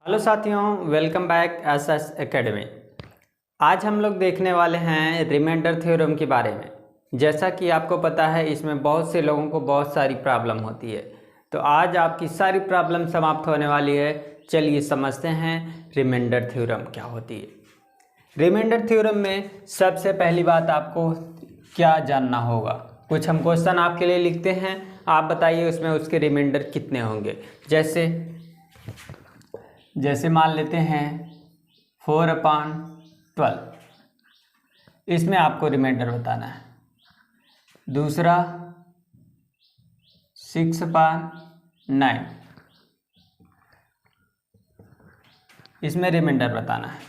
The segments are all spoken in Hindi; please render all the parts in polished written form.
हेलो साथियों, welcome back S S academy. आज हम लोग देखने वाले हैं रिमाइंडर थ्योरम के बारे में। जैसा कि आपको पता है, इसमें बहुत से लोगों को बहुत सारी प्रॉब्लम होती है, तो आज आपकी सारी प्रॉब्लम समाप्त होने वाली है। चलिए समझते हैं रिमाइंडर थ्योरम क्या होती है। रिमाइंडर थ्योरम में सबसे पहली बात आपको क्या जानना होगा। कुछ हम क्वेश्चन आपके लिए लिखते हैं, आप बताइए उसमें उसके रिमाइंडर कितने होंगे। जैसे मान लेते हैं 4/12, इसमें आपको रिमाइंडर बताना है। दूसरा 6/9, इसमें रिमाइंडर बताना है।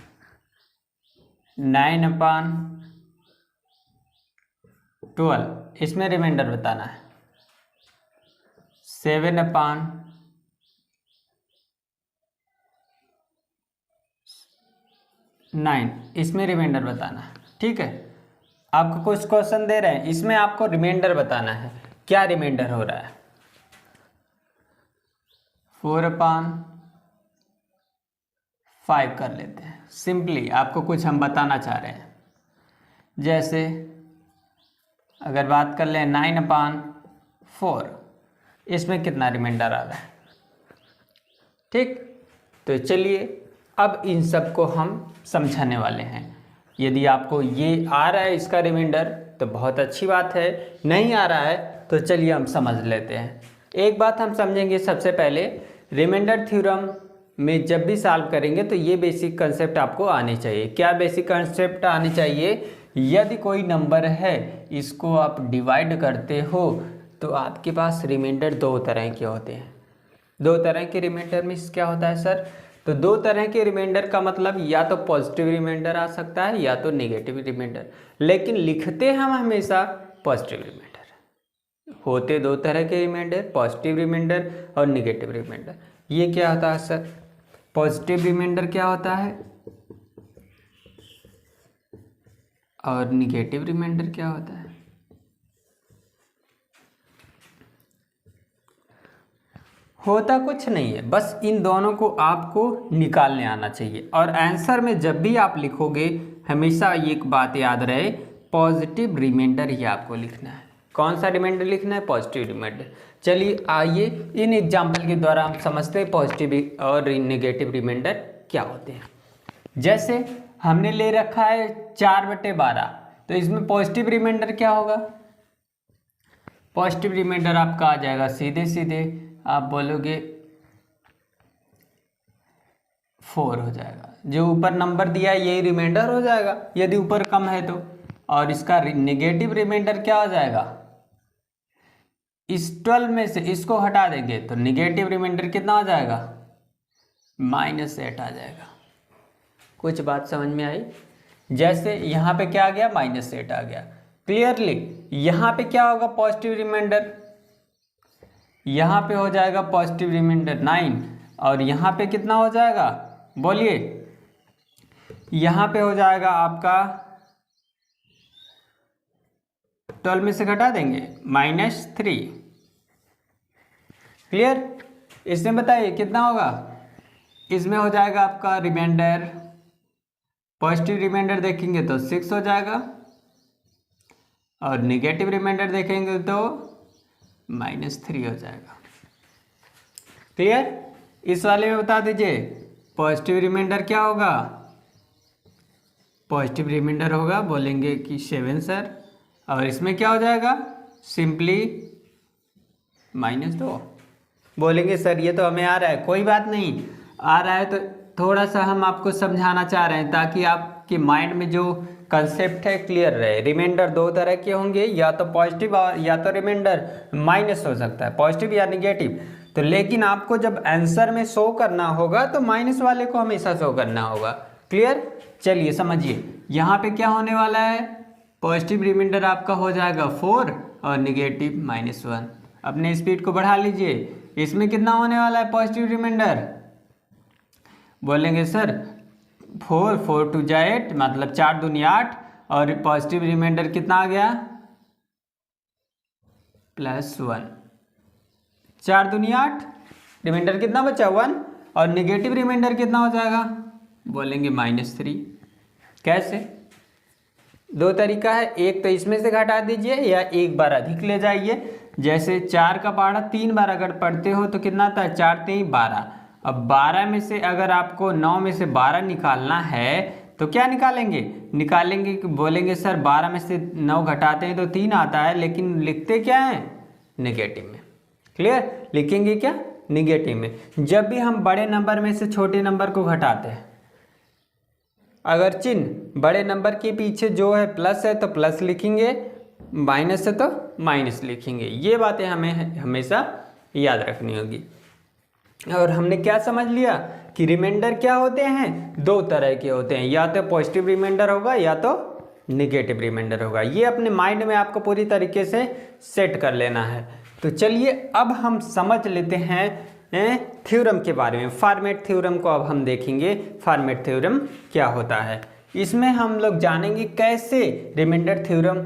9/12, इसमें रिमाइंडर बताना है। 7/9, इसमें रिमाइंडर बताना है। ठीक है, आपको कुछ क्वेश्चन दे रहे हैं, इसमें आपको रिमाइंडर बताना है क्या रिमाइंडर हो रहा है। 4/5 कर लेते हैं। सिंपली आपको कुछ हम बताना चाह रहे हैं। जैसे अगर बात कर लें 9/4, इसमें कितना रिमाइंडर आ रहा है। ठीक, तो चलिए अब इन सब को हम समझाने वाले हैं। यदि आपको ये आ रहा है इसका रिमाइंडर तो बहुत अच्छी बात है, नहीं आ रहा है तो चलिए हम समझ लेते हैं। एक बात हम समझेंगे सबसे पहले, रिमाइंडर थ्योरम में जब भी सॉल्व करेंगे तो ये बेसिक कंसेप्ट आपको आने चाहिए। क्या बेसिक कंसेप्ट आने चाहिए? यदि कोई नंबर है, इसको आप डिवाइड करते हो तो आपके पास रिमाइंडर दो तरह के होते हैं। दो तरह के रिमाइंडर में क्या होता है सर? तो दो तरह के रिमाइंडर का मतलब या तो पॉजिटिव रिमाइंडर आ सकता है या तो नेगेटिव रिमाइंडर, लेकिन लिखते हम हमेशा पॉजिटिव रिमाइंडर। होते दो तरह के रिमाइंडर, पॉजिटिव रिमाइंडर और नेगेटिव रिमाइंडर। ये क्या होता है सर? पॉजिटिव रिमाइंडर क्या होता है और नेगेटिव रिमाइंडर क्या होता है? होता कुछ नहीं है, बस इन दोनों को आपको निकालने आना चाहिए। और आंसर में जब भी आप लिखोगे हमेशा एक बात याद रहे, पॉजिटिव रिमाइंडर ही आपको लिखना है। कौन सा रिमाइंडर लिखना है? Positive reminder. चलिए आइए इन एग्जाम्पल के द्वारा हम समझते हैं पॉजिटिव और नेगेटिव रिमाइंडर क्या होते हैं। जैसे हमने ले रखा है 4/12, तो इसमें पॉजिटिव रिमाइंडर क्या होगा? पॉजिटिव रिमाइंडर आपका आ जाएगा सीधे सीधे, आप बोलोगे 4 हो जाएगा। जो ऊपर नंबर दिया है यही रिमाइंडर हो जाएगा यदि ऊपर कम है तो। और इसका नेगेटिव रिमाइंडर क्या हो जाएगा? इस 12 में से इसको हटा देंगे तो नेगेटिव रिमाइंडर कितना हो जाएगा? -8 आ जाएगा। कुछ बात समझ में आई? जैसे यहाँ पे क्या आ गया? -8 आ गया। क्लियरली यहाँ पे क्या होगा? पॉजिटिव रिमाइंडर, यहाँ पे हो जाएगा पॉजिटिव रिमाइंडर 9, और यहाँ पे कितना हो जाएगा बोलिए? यहाँ पे हो जाएगा आपका 12 में से घटा देंगे -3। क्लियर? इसमें बताइए कितना होगा? इसमें हो जाएगा आपका रिमाइंडर, पॉजिटिव रिमाइंडर देखेंगे तो 6 हो जाएगा, और नेगेटिव रिमाइंडर देखेंगे तो -3 हो जाएगा। क्लियर? इस वाले में बता दीजिए पॉजिटिव रिमाइंडर क्या होगा? पॉजिटिव रिमाइंडर होगा, बोलेंगे कि 7 सर, और इसमें क्या हो जाएगा? सिंपली -2। बोलेंगे सर ये तो हमें आ रहा है। कोई बात नहीं, आ रहा है तो थोड़ा सा हम आपको समझाना चाह रहे हैं ताकि आपके माइंड में जो कंसेप्ट है क्लियर रहे। रिमाइंडर दो तरह के होंगे, या तो पॉजिटिव और या तो रिमाइंडर माइनस हो सकता है, पॉजिटिव या निगेटिव। तो लेकिन आपको जब आंसर में शो करना होगा तो माइनस वाले को हमेशा शो करना होगा। क्लियर? चलिए समझिए, यहाँ पे क्या होने वाला है? पॉजिटिव रिमाइंडर आपका हो जाएगा 4 और निगेटिव -1। अपने स्पीड को बढ़ा लीजिए। इसमें कितना होने वाला है पॉजिटिव रिमाइंडर? बोलेंगे सर 4 2 जा 8, मतलब 4 दूनी 8, और पॉजिटिव रिमाइंडर कितना आ गया? +1। 4 दूनी 8, रिमाइंडर कितना बचा? 1, और निगेटिव रिमाइंडर कितना हो जाएगा, बोलेंगे -3। कैसे, दो तरीका है, एक तो इसमें से घटा दीजिए या एक बार अधिक ले जाइए। जैसे 4 का पहाड़ा 3 बार अगर पढ़ते हो तो कितना आता है, 4 3 12। अब 12 में से अगर आपको 9 में से 12 निकालना है तो क्या निकालेंगे कि बोलेंगे सर 12 में से 9 घटाते हैं तो 3 आता है, लेकिन लिखते क्या है, नेगेटिव में। क्लियर, लिखेंगे क्या, निगेटिव में। जब भी हम बड़े नंबर में से छोटे नंबर को घटाते हैं, अगर चिन्ह बड़े नंबर के पीछे जो है प्लस है तो प्लस लिखेंगे, माइनस है तो माइनस लिखेंगे। ये बातें हमें हमेशा याद रखनी होगी। और हमने क्या समझ लिया कि रिमाइंडर क्या होते हैं, दो तरह के होते हैं, या तो पॉजिटिव रिमाइंडर होगा या तो निगेटिव रिमाइंडर होगा। ये अपने माइंड में आपको पूरी तरीके से सेट कर लेना है। तो चलिए अब हम समझ लेते हैं थ्योरम के बारे में। फॉर्मेट थ्योरम को अब हम देखेंगे, फॉर्मेट थ्योरम क्या होता है। इसमें हम लोग जानेंगे कैसे रिमाइंडर थ्योरम,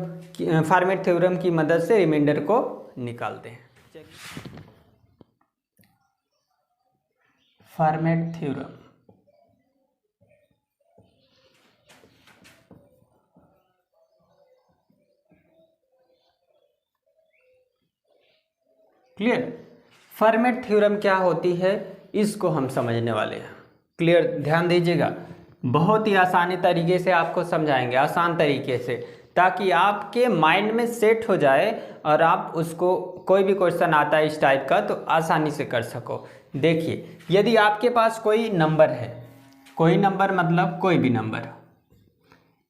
फॉर्मेट थ्योरम की मदद से रिमाइंडर को निकालते हैं। Format theorem, clear. Format theorem क्या होती है इसको हम समझने वाले हैं। क्लियर, ध्यान दीजिएगा, बहुत ही आसानी तरीके से आपको समझाएंगे, आसान तरीके से, ताकि आपके माइंड में सेट हो जाए और आप उसको कोई भी क्वेश्चन आता है इस टाइप का तो आसानी से कर सको। देखिए, यदि आपके पास कोई नंबर है, कोई नंबर मतलब कोई भी नंबर,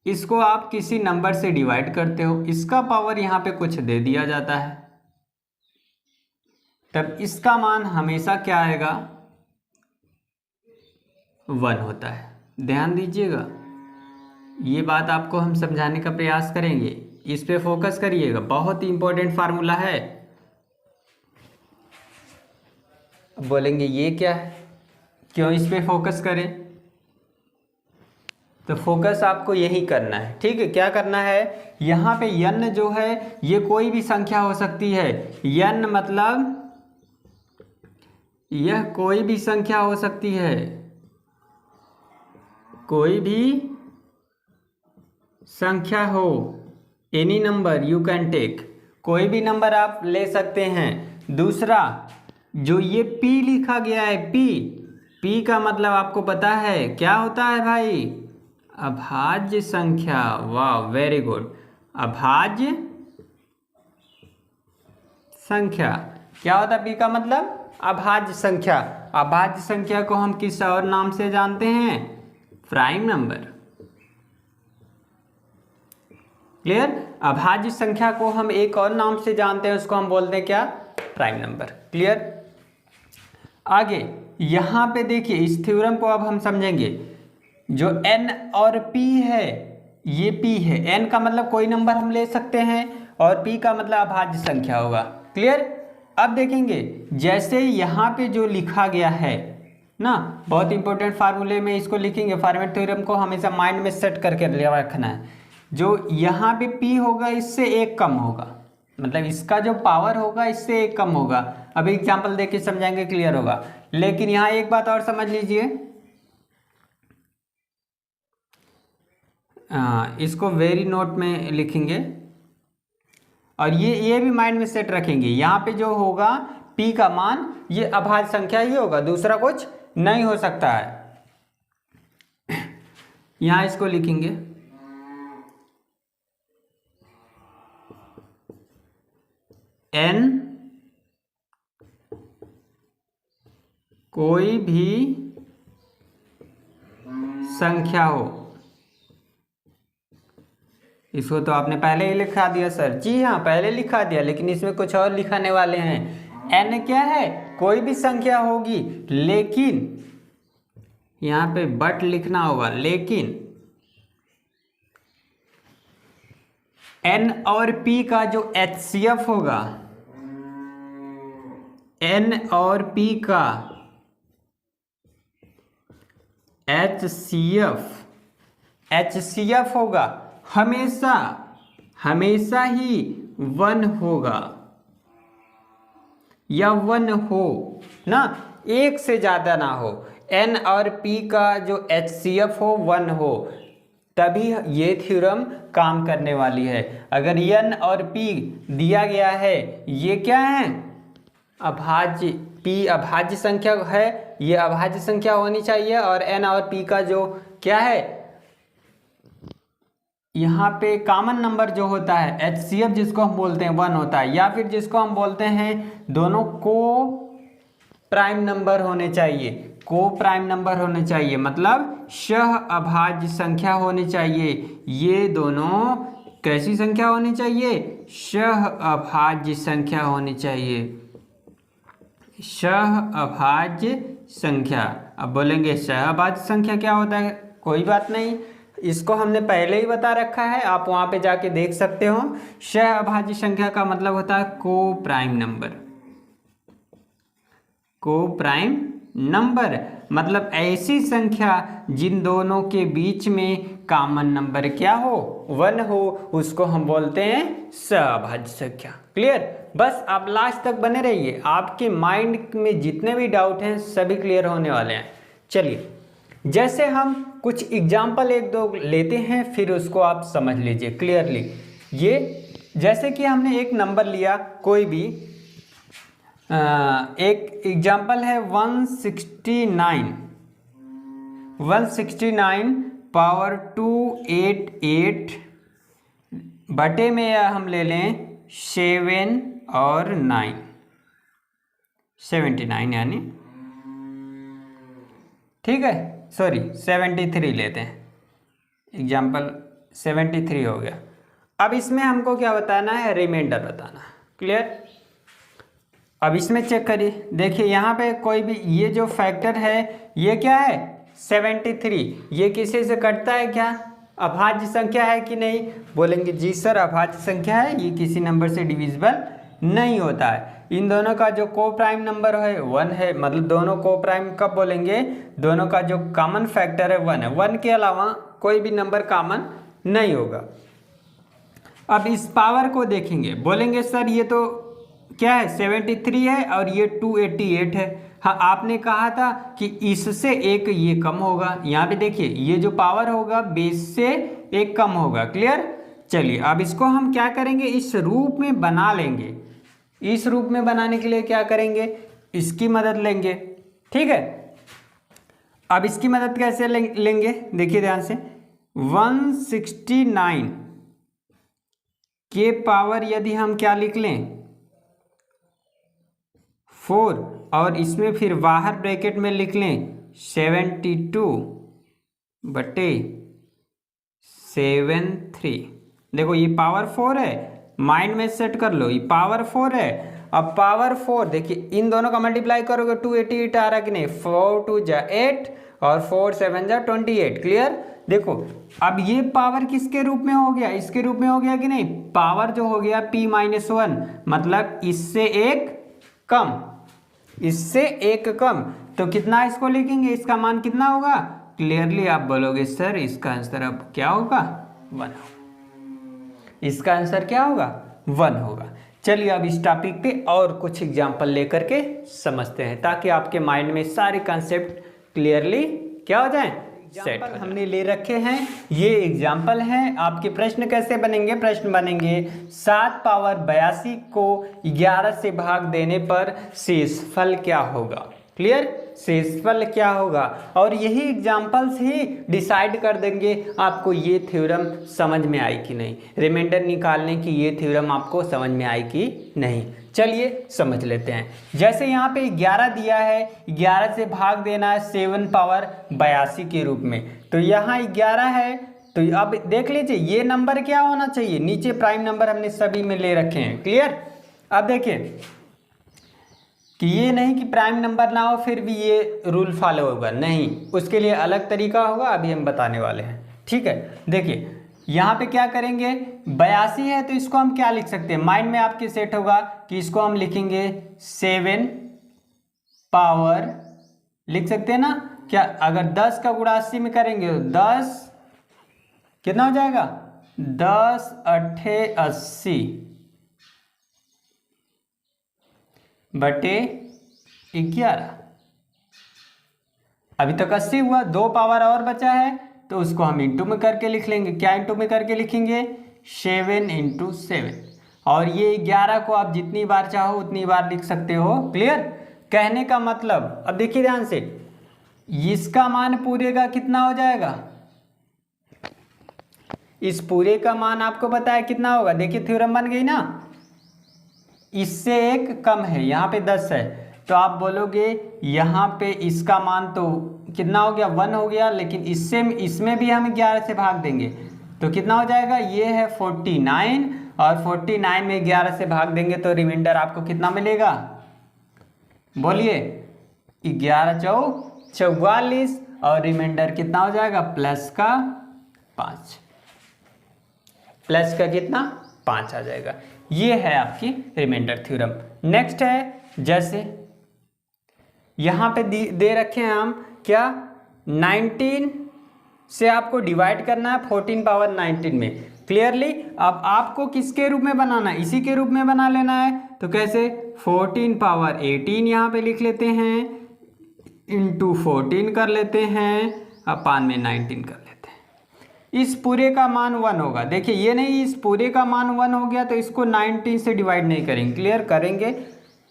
इसको आप किसी नंबर से डिवाइड करते हो, इसका पावर यहाँ पे कुछ दे दिया जाता है, तब इसका मान हमेशा क्या आएगा, 1 होता है। ध्यान दीजिएगा, ये बात आपको हम समझाने का प्रयास करेंगे, इस पे फोकस करिएगा, बहुत ही इंपॉर्टेंट फार्मूला है। बोलेंगे ये क्या है, क्यों इस पे फोकस करें, तो फोकस आपको यही करना है। ठीक है, क्या करना है, यहाँ पे n जो है ये कोई भी संख्या हो सकती है। n मतलब यह कोई भी संख्या हो सकती है, कोई भी संख्या हो, any number you can take, कोई भी नंबर आप ले सकते हैं। दूसरा, जो ये p लिखा गया है, p का मतलब आपको पता है क्या होता है भाई, अभाज्य संख्या। वाह, वेरी गुड, अभाज्य संख्या। क्या होता है p का मतलब, अभाज्य संख्या। अभाज्य संख्या को हम किस और नाम से जानते हैं, प्राइम नंबर। क्लियर, अभाज्य संख्या को हम एक और नाम से जानते हैं, उसको हम बोलते हैं क्या, प्राइम नंबर। क्लियर, आगे यहाँ पे देखिए, इस थ्योरम को अब हम समझेंगे। जो n और p है, ये p है, n का मतलब कोई नंबर हम ले सकते हैं और p का मतलब अभाज्य संख्या होगा। क्लियर, अब देखेंगे जैसे यहाँ पे जो लिखा गया है ना, बहुत इंपॉर्टेंट फार्मूले में इसको लिखेंगे। फॉर्मेट थ्योरम को हमेशा माइंड में सेट करके रखना है। जो यहाँ पे p होगा इससे एक कम होगा, मतलब इसका जो पावर होगा इससे एक कम होगा। अभी एग्जांपल देके समझाएंगे, क्लियर होगा। लेकिन यहाँ एक बात और समझ लीजिए, इसको वेरी नोट में लिखेंगे और ये भी माइंड में सेट रखेंगे। यहाँ पे जो होगा p का मान ये अभाज्य संख्या ही होगा, दूसरा कुछ नहीं हो सकता है। यहाँ इसको लिखेंगे n कोई भी संख्या हो, इसको तो आपने पहले ही लिखा दिया सर। जी हाँ, पहले लिखा दिया, लेकिन इसमें कुछ और लिखाने वाले हैं। n क्या है, कोई भी संख्या होगी, लेकिन यहाँ पे बट लिखना होगा, लेकिन n और p का जो HCF होगा, n और p का HCF होगा, हमेशा ही 1 होगा या 1 हो ना। एक से ज़्यादा ना हो, n और p का जो HCF हो 1 हो, तभी ये थ्योरम काम करने वाली है। अगर n और p दिया गया है, ये क्या है, अभाज्य, p अभाज्य संख्या है, ये अभाज्य संख्या होनी चाहिए, और n और p का जो क्या है, यहाँ पे कॉमन नंबर जो होता है HCF जिसको हम बोलते हैं 1 होता है, या फिर जिसको हम बोलते हैं दोनों को प्राइम नंबर होने चाहिए, को प्राइम नंबर होने चाहिए, मतलब सह अभाज्य संख्या होनी चाहिए। ये दोनों कैसी संख्या होनी चाहिए, सह अभाज्य संख्या होनी चाहिए, सह अभाज्य संख्या। अब बोलेंगे सह अभाज्य संख्या क्या होता है, कोई बात नहीं, इसको हमने पहले ही बता रखा है, आप वहाँ पे जाके देख सकते हो। सह अभाज्य संख्या का मतलब होता है को प्राइम नंबर, को प्राइम नंबर मतलब ऐसी संख्या जिन दोनों के बीच में कॉमन नंबर क्या हो, 1 हो, उसको हम बोलते हैं सहअभाज्य संख्या। क्लियर, बस आप लास्ट तक बने रहिए, आपके माइंड में जितने भी डाउट हैं सभी क्लियर होने वाले हैं। चलिए, जैसे हम कुछ एग्जाम्पल एक दो लेते हैं, फिर उसको आप समझ लीजिए क्लियरली। ये जैसे कि हमने एक नंबर लिया कोई भी, एक एग्जाम्पल है 169 पावर 288 बटे में हम ले लें 7 और 9, 79 यानी, ठीक है, सॉरी 73 लेते हैं, एग्जाम्पल 73 हो गया। अब इसमें हमको क्या बताना है, रिमाइंडर बताना। क्लियर, अब इसमें चेक करिए, देखिए यहाँ पे कोई भी ये जो फैक्टर है ये क्या है 73, ये किसी से कटता है क्या, अभाज्य संख्या है कि नहीं, बोलेंगे जी सर अभाज्य संख्या है, ये किसी नंबर से डिविजिबल नहीं होता है। इन दोनों का जो को प्राइम नंबर है 1 है, मतलब दोनों को प्राइम कब बोलेंगे, दोनों का जो कॉमन फैक्टर है 1 है, 1 के अलावा कोई भी नंबर कॉमन नहीं होगा। अब इस पावर को देखेंगे, बोलेंगे सर ये तो क्या है 73 है और ये 288 है। हाँ, आपने कहा था कि इससे एक ये कम होगा, यहाँ पे देखिए ये जो पावर होगा बेस से एक कम होगा। क्लियर, चलिए अब इसको हम क्या करेंगे, इस रूप में बना लेंगे। इस रूप में बनाने के लिए क्या करेंगे, इसकी मदद लेंगे, ठीक है। अब इसकी मदद कैसे लेंगे, देखिए ध्यान से, 169 के पावर यदि हम क्या लिख लें 4, और इसमें फिर बाहर ब्रैकेट में लिख लें 72 बटे 73। देखो ये पावर 4 है, माइंड में सेट कर लो, ये पावर 4 है। अब पावर 4 देखिए, इन दोनों का मल्टीप्लाई करोगे 288 आ रहा कि नहीं, 4 2 जा 8 और 4 7 जा 28। क्लियर, देखो अब ये पावर किसके रूप में हो गया, इसके रूप में हो गया कि नहीं, पावर जो हो गया p-1, मतलब इससे एक कम, इससे एक कम, तो कितना इसको लिखेंगे, इसका मान कितना होगा, क्लियरली आप बोलोगे सर इसका आंसर अब क्या होगा 1 होगा, इसका आंसर क्या होगा 1 होगा। चलिए अब इस टॉपिक पे और कुछ एग्जाम्पल लेकर के समझते हैं, ताकि आपके माइंड में सारे कॉन्सेप्ट क्लियरली क्या हो जाए, सेट हमने ले रखे हैं। ये एग्जाम्पल हैं, आपके प्रश्न कैसे बनेंगे, प्रश्न बनेंगे 7 पावर 82 को 11 से भाग देने पर शेषफल क्या होगा। क्लियर, शेषफल क्या होगा, और यही एग्जाम्पल्स ही डिसाइड कर देंगे आपको ये थ्योरम समझ में आई कि नहीं, रिमाइंडर निकालने की ये थ्योरम आपको समझ में आई कि नहीं। चलिए समझ लेते हैं, जैसे यहाँ पे 11 दिया है, 11 से भाग देना है 7 पावर 82 के रूप में, तो यहाँ 11 है, तो अब देख लीजिए ये नंबर क्या होना चाहिए, नीचे प्राइम नंबर हमने सभी में ले रखे हैं। क्लियर, अब देखिए कि ये नहीं कि प्राइम नंबर ना हो फिर भी ये रूल फॉलो होगा, नहीं, उसके लिए अलग तरीका होगा, अभी हम बताने वाले हैं। ठीक है, देखिए यहाँ पे क्या करेंगे, 82 है तो इसको हम क्या लिख सकते हैं, माइंड में आपके सेट होगा कि इसको हम लिखेंगे 7 पावर, लिख सकते हैं ना, क्या अगर 10 का गुणा 80 में करेंगे तो 10 कितना हो जाएगा, 10 अट्ठे 80 बटे 11। अभी तक 80 हुआ, 2 पावर और बचा है तो उसको हम इंटू में करके लिख लेंगे। क्या इंटू में करके लिखेंगे? 7 × 7। और ये 11 को आप जितनी बार चाहो उतनी बार लिख सकते हो। क्लियर? कहने का मतलब, अब देखिए ध्यान से, इसका मान पूरे का कितना हो जाएगा? इस पूरे का मान आपको पता है कितना होगा? देखिए थ्योरम बन गई ना, इससे एक कम है, यहाँ पे 10 है, तो आप बोलोगे यहाँ पे इसका मान तो कितना हो गया? 1 हो गया, लेकिन इसमें भी हम 11 से भाग देंगे तो कितना हो जाएगा? ये है 49, और 49 में 11 से भाग देंगे तो रिमाइंडर आपको कितना मिलेगा? बोलिए, 11 × 44, और रिमाइंडर कितना हो जाएगा? प्लस का 5, प्लस का कितना? 5 आ जाएगा। ये है आपकी रिमाइंडर थ्योरम। नेक्स्ट है, जैसे यहाँ पे दे रखे हैं हम क्या, 19 से आपको डिवाइड करना है 14 पावर 19 में। क्लियरली? अब आपको किसके रूप में बनाना है? इसी के रूप में बना लेना है। तो कैसे? 14 पावर 18 यहाँ पे लिख लेते हैं, इंटू 14 कर लेते हैं, अपान में 19 कर लेते हैं। इस पूरे का मान 1 होगा। देखिए ये नहीं, इस पूरे का मान 1 हो गया तो इसको 19 से डिवाइड नहीं करेंगे। क्लियर? करेंगे,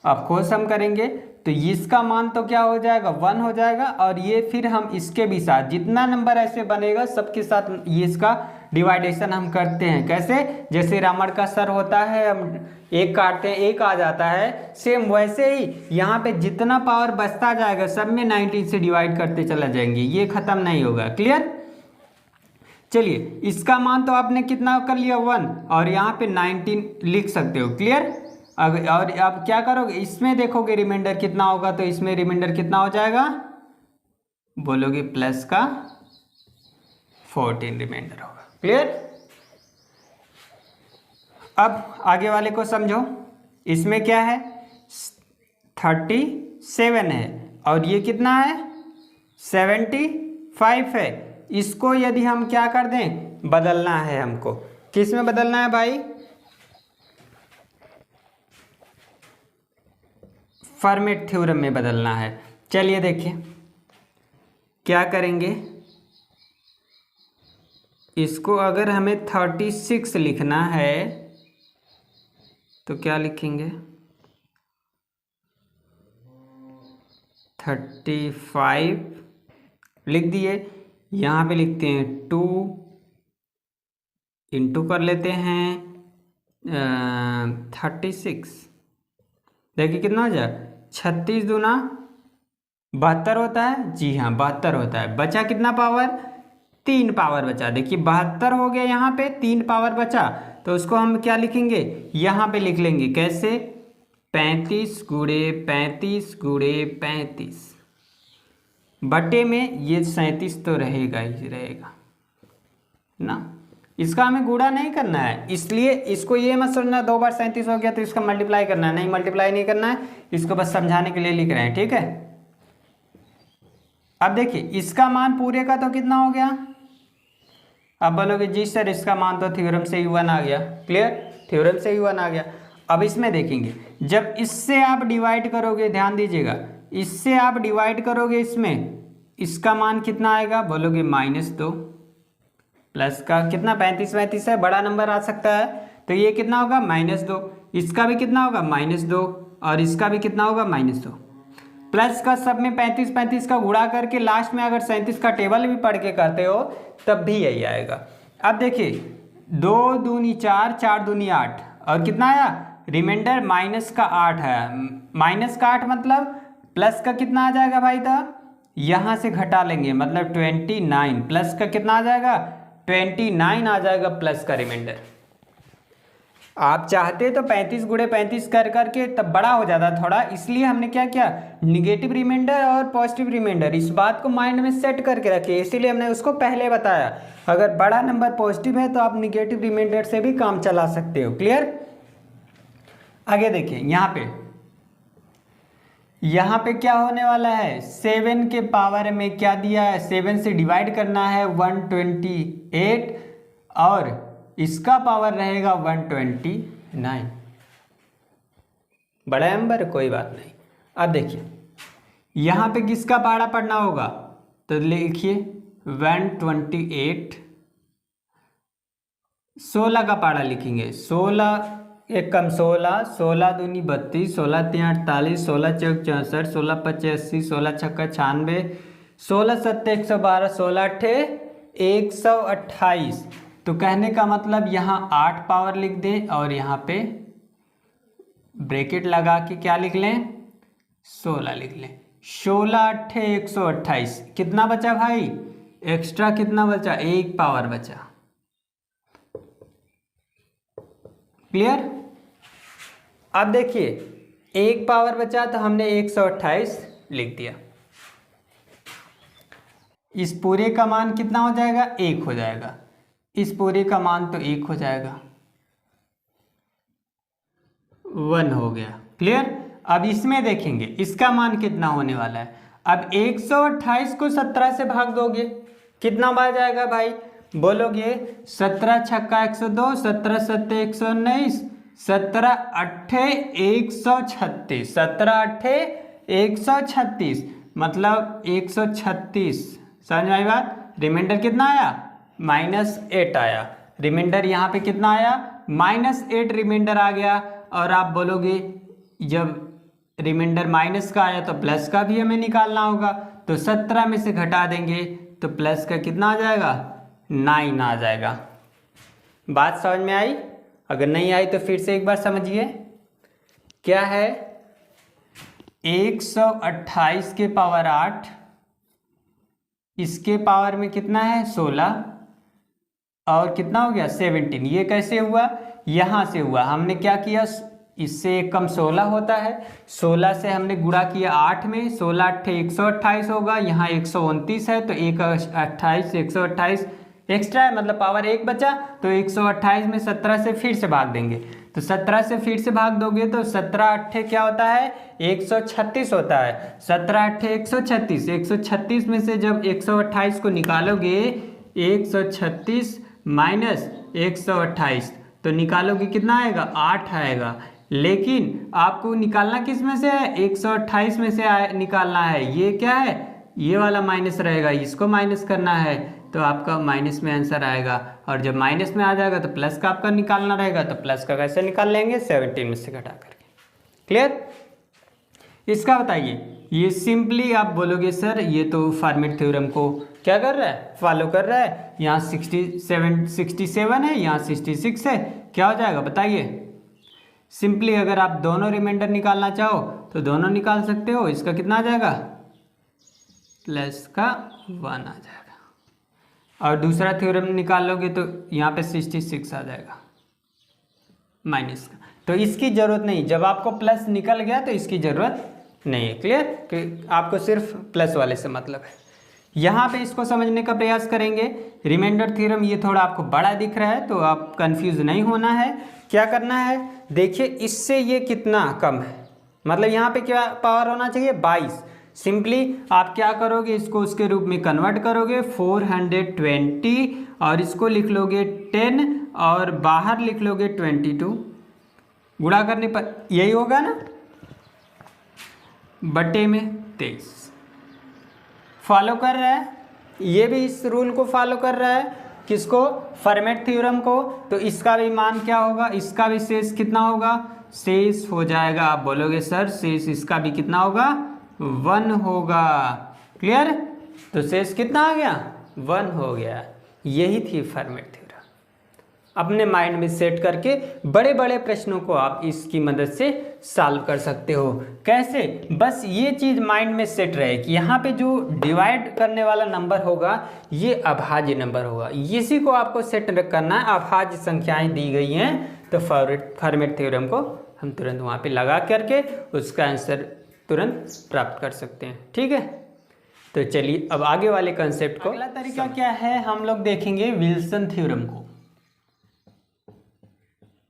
अब कोर्स हम करेंगे तो इसका मान तो क्या हो जाएगा? 1 हो जाएगा। और ये फिर हम इसके भी साथ जितना नंबर ऐसे बनेगा सबके साथ ये इसका डिवाइडेशन हम करते हैं। कैसे? जैसे रामड़ का सर होता है, हम एक काटते हैं, एक आ जाता है, सेम वैसे ही यहाँ पे जितना पावर बचता जाएगा सब में 19 से डिवाइड करते चला जाएंगे, ये खत्म नहीं होगा। क्लियर? चलिए, इसका मान तो आपने कितना कर लिया? 1, और यहाँ पे 19 लिख सकते हो। क्लियर? और अब क्या करोगे? इसमें देखोगे रिमाइंडर कितना होगा, तो इसमें रिमाइंडर कितना हो जाएगा? बोलोगे प्लस का 14 रिमाइंडर होगा। क्लियर? अब आगे वाले को समझो। इसमें क्या है? 37 है, और ये कितना है? 75 है। इसको यदि हम क्या कर दें? बदलना है हमको। किस में बदलना है भाई? फॉर्मेट थ्योरम में बदलना है। चलिए देखिए क्या करेंगे। इसको अगर हमें 36 लिखना है तो क्या लिखेंगे? 35 लिख दिए, यहाँ पे लिखते हैं 2 इंटू कर लेते हैं 36। देखिए कितना हो जाए? 36 दूना 72 होता है। जी हाँ, 72 होता है। बचा कितना पावर? 3 पावर बचा। देखिए 72 हो गया, यहाँ पे 3 पावर बचा, तो उसको हम क्या लिखेंगे? यहाँ पे लिख लेंगे। कैसे? 35 × 35 × 35 बटे में ये 37 तो रहेगा ही रहेगा ना। इसका हमें गुणा नहीं करना है, इसलिए इसको ये मत सोचना 2 बार 37 हो गया तो इसका मल्टीप्लाई करना है। नहीं, मल्टीप्लाई नहीं करना है, इसको बस समझाने के लिए लिख रहे हैं। ठीक है? अब देखिए इसका मान पूरे का तो कितना हो गया? अब बोलोगे जी सर इसका मान तो थ्योरम से ही 1 आ गया। क्लियर? थ्योरम से ही 1 आ गया। अब इसमें देखेंगे, जब इससे आप डिवाइड करोगे, ध्यान दीजिएगा, इससे आप डिवाइड करोगे, इसमें इसका मान कितना आएगा? बोलोगे -2, प्लस का कितना? 35 है, बड़ा नंबर आ सकता है, तो ये कितना होगा? -2। इसका भी कितना होगा? -2, और इसका भी कितना होगा? -2। प्लस का सब में 35 का गुणा करके लास्ट में अगर 37 का टेबल भी पढ़ के करते हो तब भी यही आएगा। अब देखिए 2 दूनी 4, 4 दूनी 8, और कितना आया? रिमाइंडर -8 है। -8 मतलब प्लस का कितना आ जाएगा भाई? तो यहाँ से घटा लेंगे, मतलब 29, प्लस का कितना आ जाएगा? 29 आ जाएगा प्लस का रिमाइंडर। आप चाहते तो 35 × 35 कर करके तब बड़ा हो जाता थोड़ा, इसलिए हमने क्या किया? निगेटिव रिमाइंडर और पॉजिटिव रिमाइंडर, इस बात को माइंड में सेट करके रखिए, इसीलिए हमने उसको पहले बताया। अगर बड़ा नंबर पॉजिटिव है तो आप निगेटिव रिमाइंडर से भी काम चला सकते हो। क्लियर? आगे देखिए, यहाँ पे क्या होने वाला है? 7 के पावर में क्या दिया है? 7 से डिवाइड करना है 128, और इसका पावर रहेगा 129। बड़ा नंबर, कोई बात नहीं। अब देखिए यहाँ पे किसका पहाड़ा पढ़ना होगा? तो लिखिए 128, 16 का पारा लिखेंगे, 16 एक कम 16, 16 दूनी 32, 16 तीन 48, 16 चौक 64, 16 पच्चे 80, 16 छक्का 96, 16 सत्ते 112, 16 अट्ठे 128। तो कहने का मतलब यहाँ 8 पावर लिख दें और यहाँ पे ब्रैकेट लगा के क्या लिख लें, 16 लिख लें। 16 अट्ठे 128, कितना बचा भाई, एक्स्ट्रा कितना बचा, 1 पावर बचा। क्लियर। अब देखिए 1 पावर बचा तो हमने 128 लिख दिया। इस पूरे का मान कितना हो जाएगा, 1 हो जाएगा। इस पूरे का मान तो 1 हो जाएगा, 1 हो गया। क्लियर। अब इसमें देखेंगे इसका मान कितना होने वाला है। अब 128 को 17 से भाग दोगे, कितना बार जाएगा भाई, बोलोगे 17 छक्का 102, 17 सत्ते 119, 17 अट्ठे 136, 17 अट्ठे 136 मतलब 136। समझ में आई बात। रिमाइंडर कितना आया, -8 आया। रिमाइंडर यहाँ पे कितना आया, -8 रिमाइंडर आ गया। और आप बोलोगे जब रिमाइंडर माइनस का आया तो प्लस का भी हमें निकालना होगा, तो 17 में से घटा देंगे तो प्लस का कितना आ जाएगा, 9 आ जाएगा। बात समझ में आई। अगर नहीं आई तो फिर से एक बार समझिए। क्या है, 128 के पावर 8, इसके पावर में कितना है 16 और कितना हो गया 17। ये कैसे हुआ, यहाँ से हुआ। हमने क्या किया, इससे एक कम 16 होता है, 16 से हमने गुणा किया 8 में, 16 अट्ठे 128 होगा। यहाँ 129 है तो 128 128 एक्स्ट्रा है, मतलब पावर 1 बचा। तो 128 में 17 से फिर से भाग देंगे, तो 17 से फिर से भाग दोगे तो 17 अट्ठे क्या होता है, 136 होता है। 17 अट्ठे 136, 136 में से जब 128 को निकालोगे, 136 माइनस 128 तो निकालोगे कितना आएगा, 8 आएगा। लेकिन आपको निकालना किस में से है, 128 में से निकालना है। ये क्या है, ये वाला माइनस रहेगा, इसको माइनस करना है, तो आपका माइनस में आंसर आएगा। और जब माइनस में आ जाएगा तो प्लस का आपका निकालना रहेगा, तो प्लस का कैसे निकाल लेंगे, 17 में से घटा करके। क्लियर। इसका बताइए। ये सिंपली आप बोलोगे सर ये तो फॉर्मेट थ्योरम को क्या कर रहा है, फॉलो कर रहा है। यहाँ 67 है, यहाँ 66 है, क्या हो जाएगा बताइए। सिंपली अगर आप दोनों रिमाइंडर निकालना चाहो तो दोनों निकाल सकते हो। इसका कितना आ जाएगा, प्लस का 1 आ जाएगा। और दूसरा थ्योरम निकालोगे तो यहाँ पे 66 आ जाएगा माइनस का। तो इसकी ज़रूरत नहीं, जब आपको प्लस निकल गया तो इसकी ज़रूरत नहीं है। क्लियर, कि आपको सिर्फ प्लस वाले से मतलब है। यहाँ पे इसको समझने का प्रयास करेंगे। रिमाइंडर थ्योरम ये थोड़ा आपको बड़ा दिख रहा है तो आप कंफ्यूज नहीं होना है। क्या करना है, देखिए इससे ये कितना कम है, मतलब यहाँ पे क्या पावर होना चाहिए, 22। सिंपली आप क्या करोगे, इसको उसके रूप में कन्वर्ट करोगे 420 और इसको लिख लोगे 10 और बाहर लिख लोगे 22। गुणा करने पर यही होगा ना, बटे में 23। फॉलो कर रहा है, ये भी इस रूल को फॉलो कर रहा है, किसको, फॉर्मेट थ्योरम को। तो इसका भी मान क्या होगा, इसका भी शेष कितना होगा, शेष हो जाएगा। आप बोलोगे सर शेष इसका भी कितना होगा, 1 होगा। क्लियर। तो शेष कितना आ गया, 1 हो गया। यही थी फॉर्मेट थ्योरम। अपने माइंड में सेट करके बड़े बड़े प्रश्नों को आप इसकी मदद से सॉल्व कर सकते हो। कैसे, बस ये चीज़ माइंड में सेट रहे कि यहाँ पे जो डिवाइड करने वाला नंबर होगा ये अभाज्य नंबर होगा, इसी को आपको सेट करना है। अभाज्य संख्याएं दी गई हैं तो फॉर्मेट थ्योरम को हम तुरंत वहाँ पे लगा करके उसका आंसर तुरंत प्राप्त कर सकते हैं। ठीक है, तो चलिए अब आगे वाले कंसेप्ट को। अगला तरीका क्या है, हम लोग देखेंगे विल्सन थ्योरम को।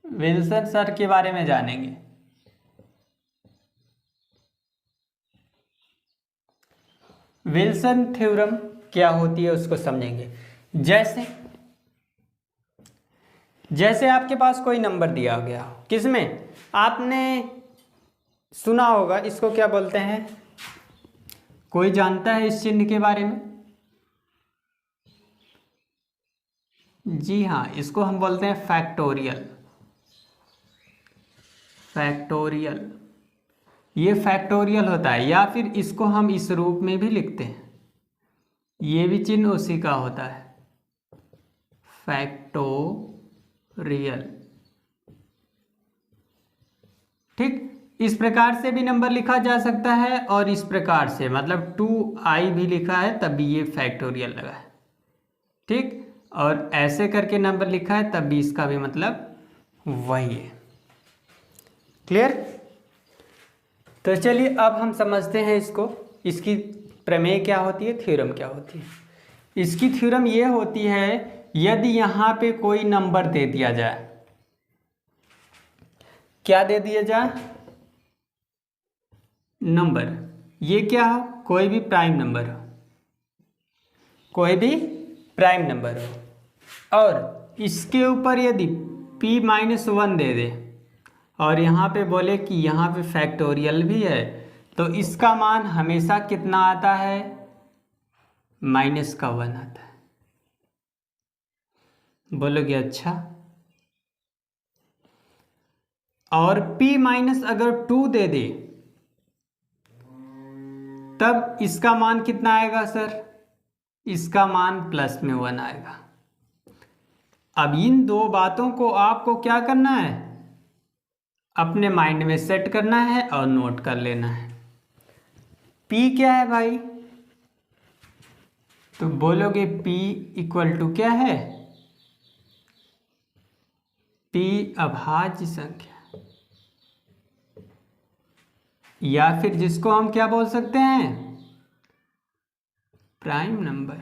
विल्सन सर के बारे में जानेंगे। विल्सन थ्योरम क्या होती है उसको समझेंगे। जैसे आपके पास कोई नंबर दिया गया हो, किसमें आपने सुना होगा, इसको क्या बोलते हैं, कोई जानता है इस चिन्ह के बारे में, जी हाँ, इसको हम बोलते हैं फैक्टोरियल। फैक्टोरियल, ये फैक्टोरियल होता है, या फिर इसको हम इस रूप में भी लिखते हैं, ये भी चिन्ह उसी का होता है, फैक्टोरियल। ठीक, इस प्रकार से भी नंबर लिखा जा सकता है और इस प्रकार से, मतलब 2i भी लिखा है तब भी ये फैक्टोरियल लगा है। ठीक, और ऐसे करके नंबर लिखा है तब भी इसका भी मतलब वही है। क्लियर? तो चलिए अब हम समझते हैं इसको, इसकी प्रमेय क्या होती है, थ्योरम क्या होती है। इसकी थ्योरम ये होती है, यदि यहाँ पे कोई नंबर दे दिया जाए, क्या दे दिया जाए, नंबर, ये क्या हो, कोई भी प्राइम नंबर हो, कोई भी प्राइम नंबर हो, और इसके ऊपर यदि p-1 दे दे और यहाँ पे बोले कि यहाँ पे फैक्टोरियल भी है, तो इसका मान हमेशा कितना आता है, -1 आता है। बोलोगे अच्छा, और p- अगर 2 दे दे तब इसका मान कितना आएगा सर, इसका मान +1 आएगा। अब इन दो बातों को आपको क्या करना है, अपने माइंड में सेट करना है और नोट कर लेना है। P क्या है भाई, तो बोलोगे P = क्या है, P अभाज्य संख्या, या फिर जिसको हम क्या बोल सकते हैं, प्राइम नंबर।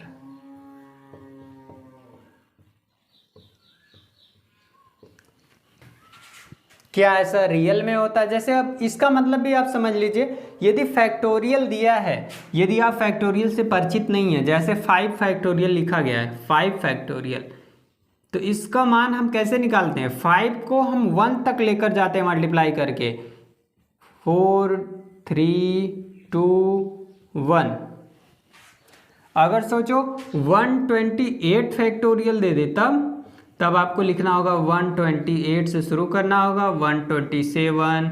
क्या ऐसा रियल में होता है? जैसे अब इसका मतलब भी आप समझ लीजिए, यदि फैक्टोरियल दिया है, यदि आप फैक्टोरियल से परिचित नहीं है, जैसे 5 फैक्टोरियल लिखा गया है, 5 फैक्टोरियल, तो इसका मान हम कैसे निकालते हैं, 5 को हम 1 तक लेकर जाते हैं मल्टीप्लाई करके, 4 3 2 1। अगर सोचो 128 फैक्टोरियल दे दे तब आपको लिखना होगा 128 से शुरू करना होगा, 127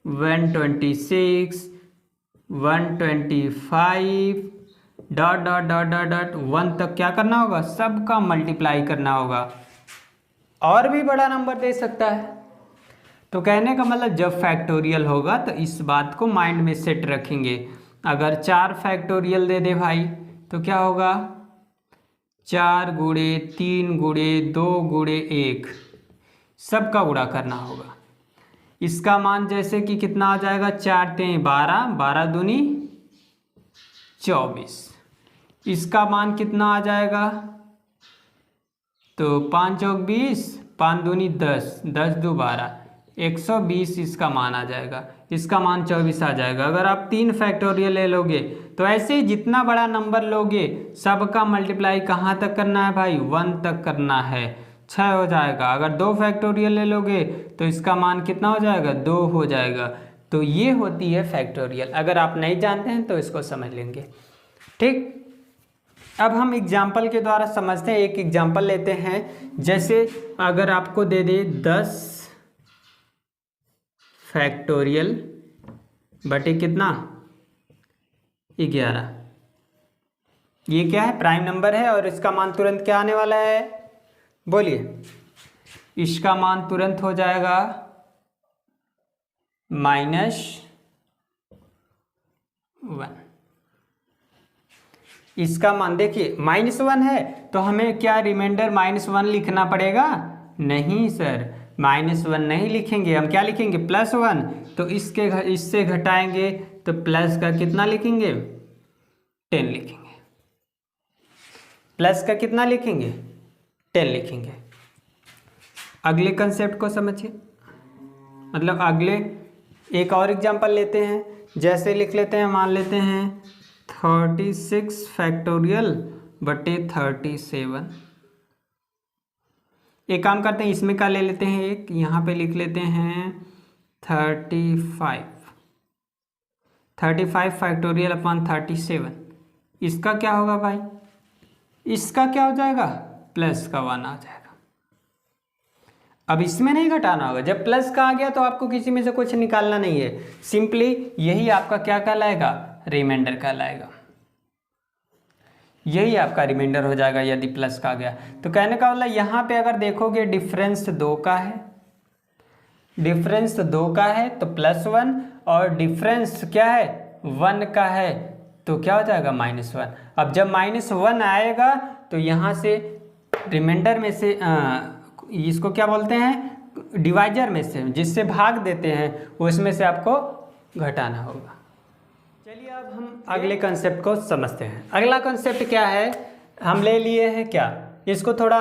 126 125 dot dot dot dot dot 1 तक क्या करना होगा, सबका मल्टीप्लाई करना होगा। और भी बड़ा नंबर दे सकता है। तो कहने का मतलब जब फैक्टोरियल होगा तो इस बात को माइंड में सेट रखेंगे। अगर 4 फैक्टोरियल दे दे भाई तो क्या होगा, 4 गुणे 3 गुणे 2 गुणे 1, सबका गुणा करना होगा। इसका मान जैसे कि कितना आ जाएगा, 4 3 12, 12 दूनी 24। इसका मान कितना आ जाएगा, तो 5 चौक 20, 5 दूनी 10, 10 दो 12, 120 इसका मान आ जाएगा। इसका मान 24 आ जाएगा। अगर आप 3 फैक्टोरियल ले लोगे तो ऐसे ही जितना बड़ा नंबर लोगे सबका मल्टीप्लाई कहाँ तक करना है भाई, 1 तक करना है, 6 हो जाएगा। अगर 2 फैक्टोरियल ले लोगे तो इसका मान कितना हो जाएगा, 2 हो जाएगा। तो ये होती है फैक्टोरियल। अगर आप नहीं जानते हैं तो इसको समझ लेंगे। ठीक, अब हम एग्जाम्पल के द्वारा समझते हैं। एक एग्जाम्पल लेते हैं, जैसे अगर आपको दे दे 10 फैक्टोरियल बटे कितना, 11। ये क्या है, प्राइम नंबर है और इसका मान तुरंत क्या आने वाला है, बोलिए। इसका मान तुरंत हो जाएगा -1। इसका मान देखिए -1 है तो हमें क्या रिमाइंडर -1 लिखना पड़ेगा, नहीं सर, -1 नहीं लिखेंगे, हम क्या लिखेंगे, +1। तो इससे घटाएंगे तो प्लस का कितना लिखेंगे, 10 लिखेंगे। प्लस का कितना लिखेंगे, 10 लिखेंगे। अगले कंसेप्ट को समझिए, मतलब अगले एक और एग्जांपल लेते हैं। जैसे लिख लेते हैं, मान लेते हैं 36 फैक्टोरियल बटे 37। एक काम करते हैं, इसमें का ले लेते हैं, एक यहाँ पे लिख लेते हैं 35 फैक्टोरियल अपॉन 37। इसका क्या होगा भाई, इसका क्या हो जाएगा, प्लस का 1 आ जाएगा। अब इसमें नहीं घटाना होगा, जब प्लस का आ गया तो आपको किसी में से कुछ निकालना नहीं है, सिंपली यही आपका क्या कहलाएगा, रिमाइंडर कहलाएगा। यही आपका रिमाइंडर हो जाएगा यदि प्लस का आ गया। तो कहने का मतलब यहाँ पे अगर देखोगे डिफरेंस 2 का है, डिफरेंस 2 का है तो +1, और डिफरेंस क्या है 1 का है तो क्या हो जाएगा -1। अब जब -1 आएगा तो यहाँ से रिमाइंडर में से इसको क्या बोलते हैं, डिवाइजर में से जिससे भाग देते हैं उसमें से आपको घटाना होगा। चलिए अब हम अगले कंसेप्ट को समझते हैं। अगला कंसेप्ट क्या है, हम ले लिए हैं क्या, इसको थोड़ा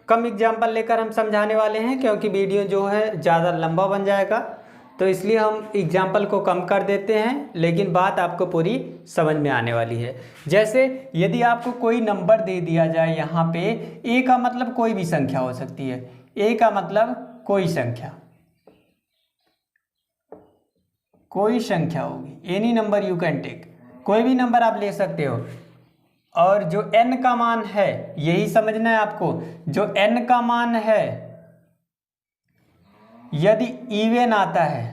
कम एग्जाम्पल लेकर हम समझाने वाले हैं क्योंकि वीडियो जो है ज़्यादा लंबा बन जाएगा, तो इसलिए हम एग्जाम्पल को कम कर देते हैं, लेकिन बात आपको पूरी समझ में आने वाली है। जैसे यदि आपको कोई नंबर दे दिया जाए, यहाँ पे ए का मतलब कोई भी संख्या हो सकती है, ए का मतलब कोई संख्या, कोई संख्या होगी, any number you can take, कोई भी नंबर आप ले सकते हो, और जो n का मान है, यही समझना है आपको, जो n का मान है यदि इवन आता है,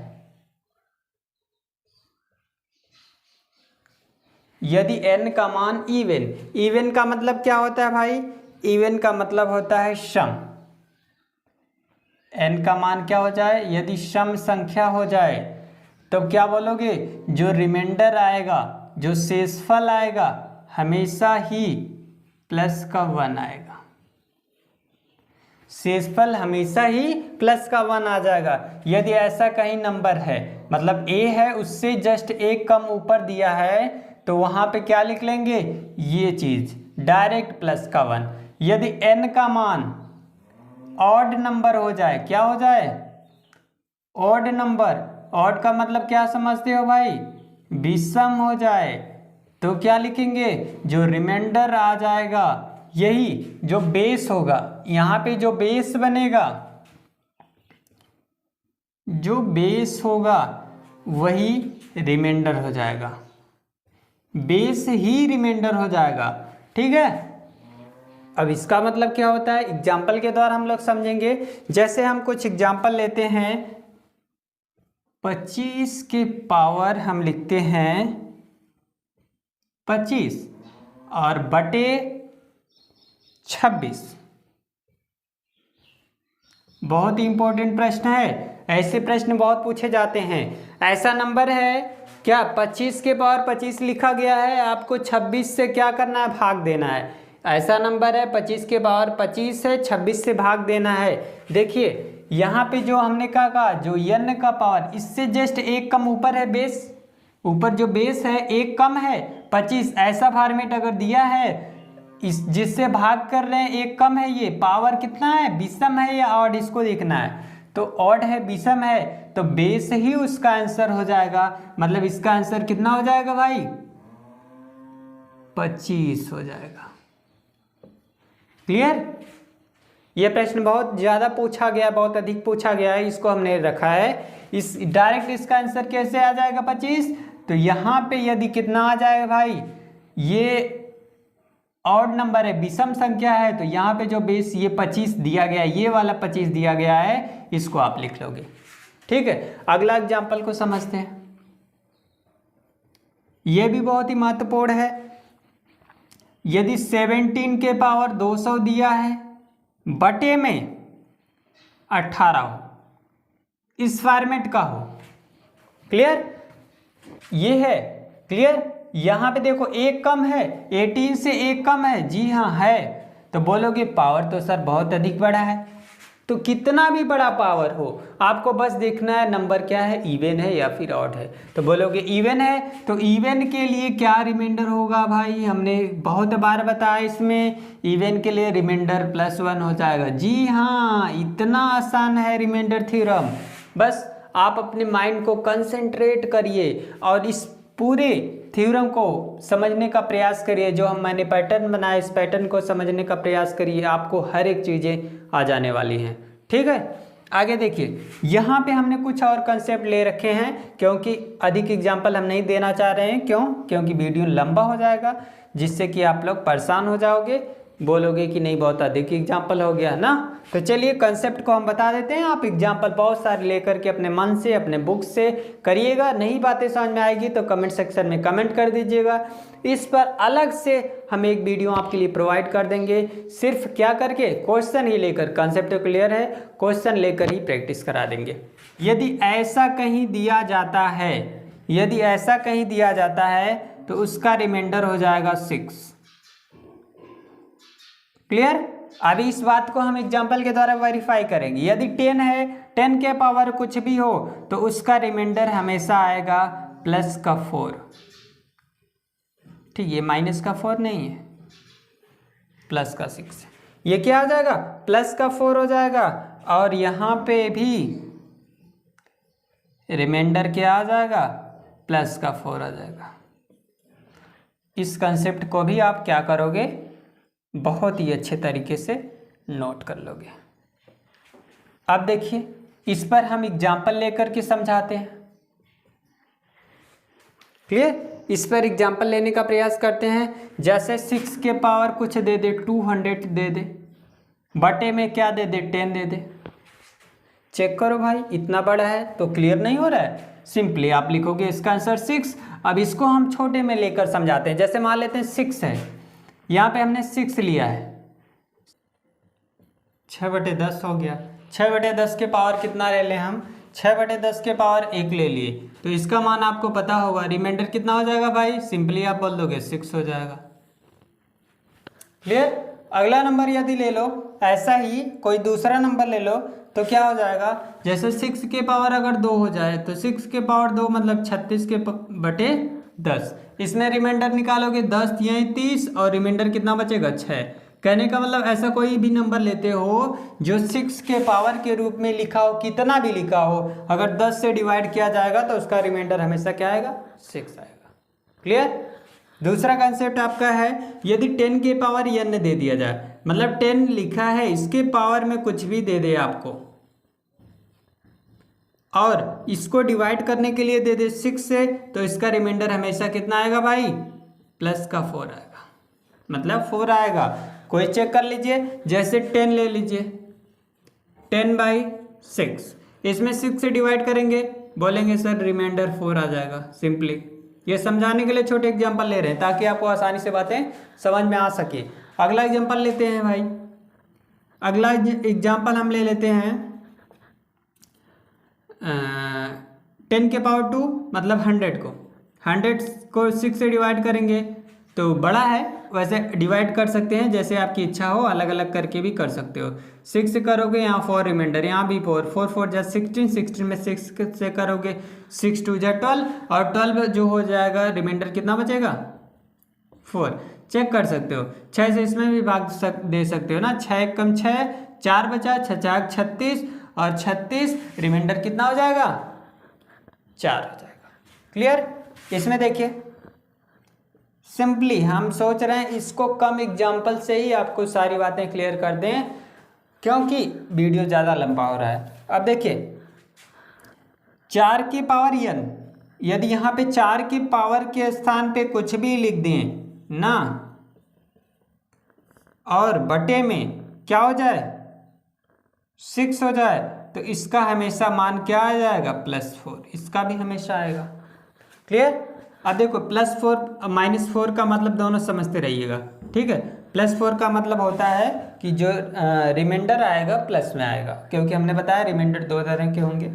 यदि n का मान इवन, इवन का मतलब क्या होता है भाई, इवन का मतलब होता है सम, n का मान क्या हो जाए, यदि सम संख्या हो जाए तो क्या बोलोगे, जो रिमाइंडर आएगा, जो शेषफल आएगा हमेशा ही +1 आएगा, शेषफल हमेशा ही +1 आ जाएगा। यदि ऐसा कहीं नंबर है, मतलब a है उससे जस्ट एक कम ऊपर दिया है, तो वहां पे क्या लिख लेंगे, ये चीज डायरेक्ट +1। यदि n का मान ऑड नंबर हो जाए, क्या हो जाए, ऑड नंबर, ऑड का मतलब क्या समझते हो भाई, विषम हो जाए, तो क्या लिखेंगे, जो रिमाइंडर आ जाएगा, यही जो बेस होगा, यहाँ पे जो बेस बनेगा, जो बेस होगा वही रिमाइंडर हो जाएगा, बेस ही रिमाइंडर हो जाएगा। ठीक है, अब इसका मतलब क्या होता है, एग्जाम्पल के द्वारा हम लोग समझेंगे। जैसे हम कुछ एग्जाम्पल लेते हैं, 25 के पावर हम लिखते हैं 25 और बटे 26। बहुत ही इंपॉर्टेंट प्रश्न है, ऐसे प्रश्न बहुत पूछे जाते हैं। ऐसा नंबर है क्या, 25 के पावर 25 लिखा गया है, आपको 26 से क्या करना है, भाग देना है। ऐसा नंबर है 25 के पावर 25 है, 26 से भाग देना है। देखिए यहाँ पे जो हमने कहा, जो n का पावर इससे जस्ट एक कम ऊपर है बेस, ऊपर जो बेस है एक कम है 25, ऐसा फॉर्मेट अगर दिया है इस जिससे भाग कर रहे हैं एक कम है, ये पावर कितना है, विषम है या ऑड, इसको देखना है। तो ऑड है, विषम है, तो बेस ही उसका आंसर हो जाएगा। मतलब इसका आंसर कितना हो जाएगा भाई, 25 हो जाएगा। क्लियर, ये प्रश्न बहुत ज़्यादा पूछा गया, बहुत अधिक पूछा गया है, इसको हमने रखा है। इस डायरेक्ट इसका आंसर कैसे आ जाएगा 25, तो यहाँ पे यदि कितना आ जाएगा भाई, ये ऑड नंबर है, विषम संख्या है, तो यहाँ पे जो बेस ये 25 दिया गया है, ये वाला 25 दिया गया है, इसको आप लिख लोगे। ठीक है, अगला एग्जाम्पल को समझते हैं। ये भी बहुत ही महत्वपूर्ण है। यदि 17 के पावर 200 दिया है, बटे में 18 हो, इस फॉर्मेट का हो। क्लियर, ये है क्लियर। यहाँ पे देखो एक कम है, 18 से एक कम है, जी हाँ है, तो बोलोगे पावर तो सर बहुत अधिक बड़ा है। तो कितना भी बड़ा पावर हो, आपको बस देखना है नंबर क्या है, इवन है या फिर ऑड है। तो बोलोगे इवन है, तो इवन के लिए क्या रिमाइंडर होगा भाई, हमने बहुत बार बताया इसमें, इवन के लिए रिमाइंडर +1 हो जाएगा। जी हाँ, इतना आसान है रिमाइंडर थ्योरम। बस आप अपने माइंड को कंसंट्रेट करिए और इस पूरे थ्योरम को समझने का प्रयास करिए। जो मैंने पैटर्न बनाया, इस पैटर्न को समझने का प्रयास करिए, आपको हर एक चीज़ें आ जाने वाली हैं। ठीक है, आगे देखिए, यहाँ पे हमने कुछ और कंसेप्ट ले रखे हैं, क्योंकि अधिक एग्जाम्पल हम नहीं देना चाह रहे हैं। क्यों? क्योंकि वीडियो लंबा हो जाएगा, जिससे कि आप लोग परेशान हो जाओगे। बोलोगे कि नहीं बहुत अधिक एग्जाम्पल हो गया ना। तो चलिए कंसेप्ट को हम बता देते हैं, आप एग्जाम्पल बहुत सारे लेकर के अपने मन से अपने बुक से करिएगा। नहीं बातें समझ में आएगी तो कमेंट सेक्शन में कमेंट कर दीजिएगा। इस पर अलग से हम एक वीडियो आपके लिए प्रोवाइड कर देंगे, सिर्फ क्या करके क्वेश्चन ही लेकर, कंसेप्ट तो क्लियर है, क्वेश्चन लेकर ही प्रैक्टिस करा देंगे। यदि ऐसा कहीं दिया जाता है, यदि ऐसा कहीं दिया जाता है तो उसका रिमाइंडर हो जाएगा 6। क्लियर। अभी इस बात को हम एग्जाम्पल के द्वारा वेरीफाई करेंगे। यदि 10 है, 10 के पावर कुछ भी हो तो उसका रिमाइंडर हमेशा आएगा प्लस का 4। ठीक, ये माइनस का 4 नहीं है, प्लस का 6। ये क्या हो जाएगा, प्लस का 4 हो जाएगा। और यहां पे भी रिमाइंडर क्या आ जाएगा, प्लस का 4 आ जाएगा। इस कंसेप्ट को भी आप क्या करोगे, बहुत ही अच्छे तरीके से नोट कर लोगे। अब देखिए इस पर हम एग्जाम्पल लेकर के समझाते हैं। क्लियर। इस पर एग्जाम्पल लेने का प्रयास करते हैं। जैसे 6 के पावर कुछ दे दे, 200 दे दे, बटे में क्या दे दे, 10 दे दे। चेक करो भाई, इतना बड़ा है तो क्लियर नहीं हो रहा है। सिंपली आप लिखोगे इसका आंसर 6। अब इसको हम छोटे में लेकर समझाते हैं। जैसे मान लेते हैं 6 है, यहाँ पे हमने 6 लिया है, 6/10 हो गया। 6/10 के पावर कितना ले लें हम, 6/10 के पावर 1 ले लिए, तो इसका मान आपको पता होगा। रिमाइंडर कितना हो जाएगा भाई, सिंपली आप बोल दोगे 6 हो जाएगा। क्लियर। अगला नंबर यदि ले लो, ऐसा ही कोई दूसरा नंबर ले लो तो क्या हो जाएगा, जैसे 6 के पावर अगर 2 हो जाए तो 6 के पावर 2 मतलब 36 के बटे 10। इसमें रिमाइंडर निकालोगे 10 यहीं 30 और रिमाइंडर कितना बचेगा 6। कहने का मतलब ऐसा कोई भी नंबर लेते हो जो 6 के पावर के रूप में लिखा हो, कितना भी लिखा हो, अगर 10 से डिवाइड किया जाएगा तो उसका रिमाइंडर हमेशा क्या आएगा, 6 आएगा। क्लियर। दूसरा कंसेप्ट आपका है, यदि 10 के पावर n दे दिया जाए, मतलब 10 लिखा है, इसके पावर में कुछ भी दे दे आपको, और इसको डिवाइड करने के लिए दे दे 6 से, तो इसका रिमाइंडर हमेशा कितना आएगा भाई, प्लस का 4 आएगा, मतलब 4 आएगा। कोई चेक कर लीजिए, जैसे 10 ले लीजिए, 10/6, इसमें 6 से डिवाइड करेंगे, बोलेंगे सर रिमाइंडर 4 आ जाएगा। सिंपली ये समझाने के लिए छोटे एग्जांपल ले रहे हैं ताकि आपको आसानी से बातें समझ में आ सके। अगला एग्जांपल लेते हैं भाई। अगला एग्जांपल हम ले लेते हैं 10 के पावर 2 मतलब 100 को 6 से डिवाइड करेंगे तो बड़ा है, वैसे डिवाइड कर सकते हैं जैसे आपकी इच्छा हो, अलग अलग करके भी कर सकते हो। 6 से करोगे यहाँ 4 रिमाइंडर, यहाँ भी 4, 4 4 जा 16, 16 में 6 से करोगे 6 2 जा 12, और 12 जो हो जाएगा रिमाइंडर कितना बचेगा 4। चेक कर सकते हो, 6 से इसमें भी भाग दे सकते हो ना, 6 1 कम 6, 4 बचा, 6 4 36, और 36 रिमाइंडर कितना हो जाएगा 4 हो जाएगा। क्लियर। इसमें देखिए सिंपली हम सोच रहे हैं इसको कम एग्जाम्पल से ही आपको सारी बातें क्लियर कर दें, क्योंकि वीडियो ज़्यादा लंबा हो रहा है। अब देखिए 4 की पावर n, यदि यहाँ पे 4 की पावर के स्थान पे कुछ भी लिख दें ना, और बटे में क्या हो जाए 6 हो जाए, तो इसका हमेशा मान क्या आ जाएगा +4, इसका भी हमेशा आएगा। क्लियर। अब देखो +4 -4 का मतलब दोनों समझते रहिएगा, ठीक है। +4 का मतलब होता है कि जो रिमाइंडर आएगा प्लस में आएगा, क्योंकि हमने बताया रिमाइंडर 2 तरह के होंगे।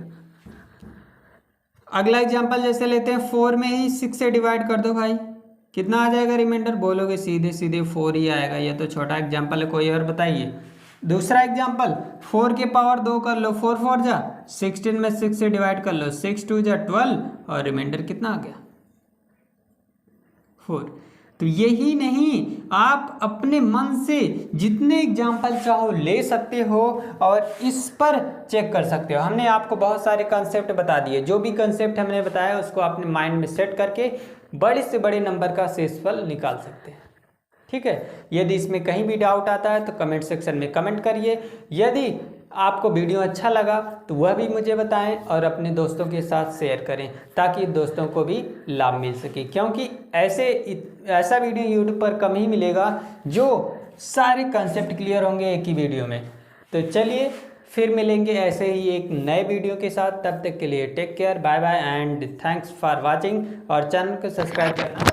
अगला एग्जांपल जैसे लेते हैं 4 में ही 6 से डिवाइड कर दो भाई, कितना आ जाएगा रिमाइंडर, बोलोगे सीधे सीधे 4 ही आएगा। ये तो छोटा एग्जाम्पल है, कोई और बताइए। दूसरा एग्जाम्पल 4 के पावर 2 कर लो, 4 4 जा 16 में 6 से डिवाइड कर लो, 6 2 जा 12, और रिमाइंडर कितना आ गया 4। तो यही नहीं, आप अपने मन से जितने एग्जाम्पल चाहो ले सकते हो और इस पर चेक कर सकते हो। हमने आपको बहुत सारे कंसेप्ट बता दिए, जो भी कंसेप्ट हमने बताया उसको अपने माइंड में सेट करके बड़े से बड़े नंबर का शेषफल निकाल सकते हैं, ठीक है। यदि इसमें कहीं भी डाउट आता है तो कमेंट सेक्शन में कमेंट करिए। यदि आपको वीडियो अच्छा लगा तो वह भी मुझे बताएं और अपने दोस्तों के साथ शेयर करें ताकि दोस्तों को भी लाभ मिल सके, क्योंकि ऐसा वीडियो यूट्यूब पर कम ही मिलेगा जो सारे कंसेप्ट क्लियर होंगे एक ही वीडियो में। तो चलिए फिर मिलेंगे ऐसे ही एक नए वीडियो के साथ। तब तक के लिए take care, bye bye and thanks for watching. और चैनल को सब्सक्राइब करना